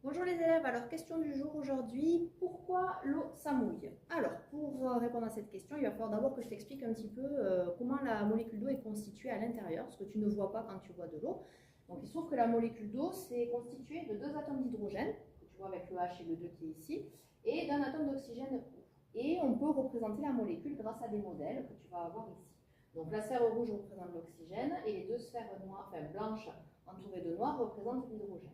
Bonjour les élèves, alors question du jour aujourd'hui, pourquoi l'eau ça mouille? Alors pour répondre à cette question, il va falloir d'abord que je t'explique un petit peu comment la molécule d'eau est constituée à l'intérieur, ce que tu ne vois pas quand tu bois de l'eau. Donc il se trouve que la molécule d'eau c'est constitué de deux atomes d'hydrogène, que tu vois avec le H et le 2 qui est ici, et d'un atome d'oxygène. Et on peut représenter la molécule grâce à des modèles que tu vas avoir ici. Donc la sphère rouge représente l'oxygène et les deux sphères noires, enfin blanches entourées de noir représentent l'hydrogène.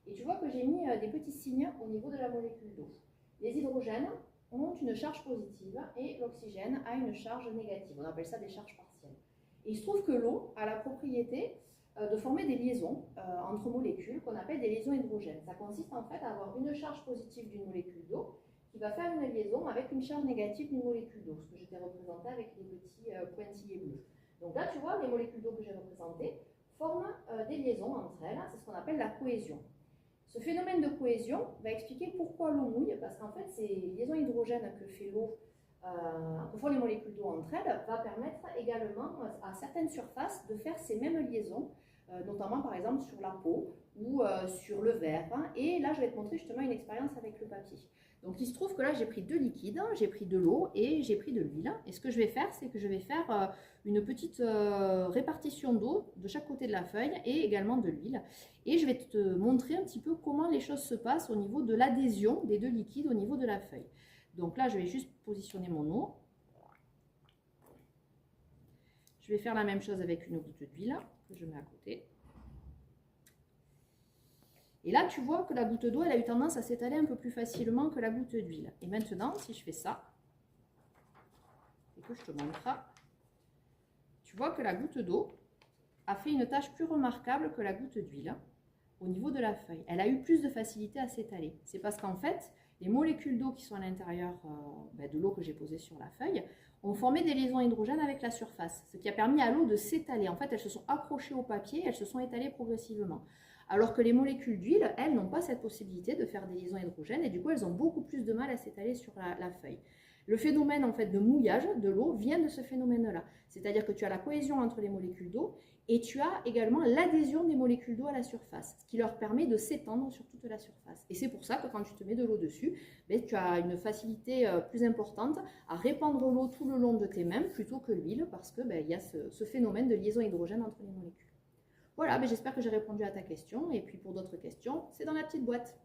Et tu vois que j'ai mis des petits signes au niveau de la molécule d'eau. Les hydrogènes ont une charge positive et l'oxygène a une charge négative. On appelle ça des charges partielles. Et il se trouve que l'eau a la propriété de former des liaisons entre molécules qu'on appelle des liaisons hydrogènes. Ça consiste en fait à avoir une charge positive d'une molécule d'eau qui va faire une liaison avec une charge négative d'une molécule d'eau, ce que je t'ai représenté avec les petits pointillés bleus. Donc là, tu vois, les molécules d'eau que j'ai représentées forment des liaisons entre elles. C'est ce qu'on appelle la cohésion. Ce phénomène de cohésion va expliquer pourquoi l'eau mouille, parce qu'en fait, ces liaisons hydrogènes que fait l'eau, que font les molécules d'eau entre elles, va permettre également à certaines surfaces de faire ces mêmes liaisons, notamment par exemple sur la peau ou sur le verre. Et là, je vais te montrer justement une expérience avec le papier. Donc il se trouve que là j'ai pris deux liquides, j'ai pris de l'eau et j'ai pris de l'huile. Et ce que je vais faire, c'est que je vais faire une petite répartition d'eau de chaque côté de la feuille et également de l'huile. Et je vais te montrer un petit peu comment les choses se passent au niveau de l'adhésion des deux liquides au niveau de la feuille. Donc là je vais juste positionner mon eau. Je vais faire la même chose avec une goutte d'huile que je mets à côté. Et là, tu vois que la goutte d'eau, elle a eu tendance à s'étaler un peu plus facilement que la goutte d'huile. Et maintenant, si je fais ça, et que je te montre, tu vois que la goutte d'eau a fait une tâche plus remarquable que la goutte d'huile au niveau de la feuille. Elle a eu plus de facilité à s'étaler. C'est parce qu'en fait, les molécules d'eau qui sont à l'intérieur de l'eau que j'ai posée sur la feuille ont formé des liaisons hydrogènes avec la surface, ce qui a permis à l'eau de s'étaler. En fait, elles se sont accrochées au papier, elles se sont étalées progressivement. Alors que les molécules d'huile, elles, n'ont pas cette possibilité de faire des liaisons hydrogènes et du coup, elles ont beaucoup plus de mal à s'étaler sur la feuille. Le phénomène en fait de mouillage de l'eau vient de ce phénomène-là. C'est-à-dire que tu as la cohésion entre les molécules d'eau et tu as également l'adhésion des molécules d'eau à la surface, ce qui leur permet de s'étendre sur toute la surface. Et c'est pour ça que quand tu te mets de l'eau dessus, tu as une facilité plus importante à répandre l'eau tout le long de tes mains plutôt que l'huile parce qu'il y a ce phénomène de liaison hydrogène entre les molécules. Voilà, j'espère que j'ai répondu à ta question et puis pour d'autres questions, c'est dans la petite boîte.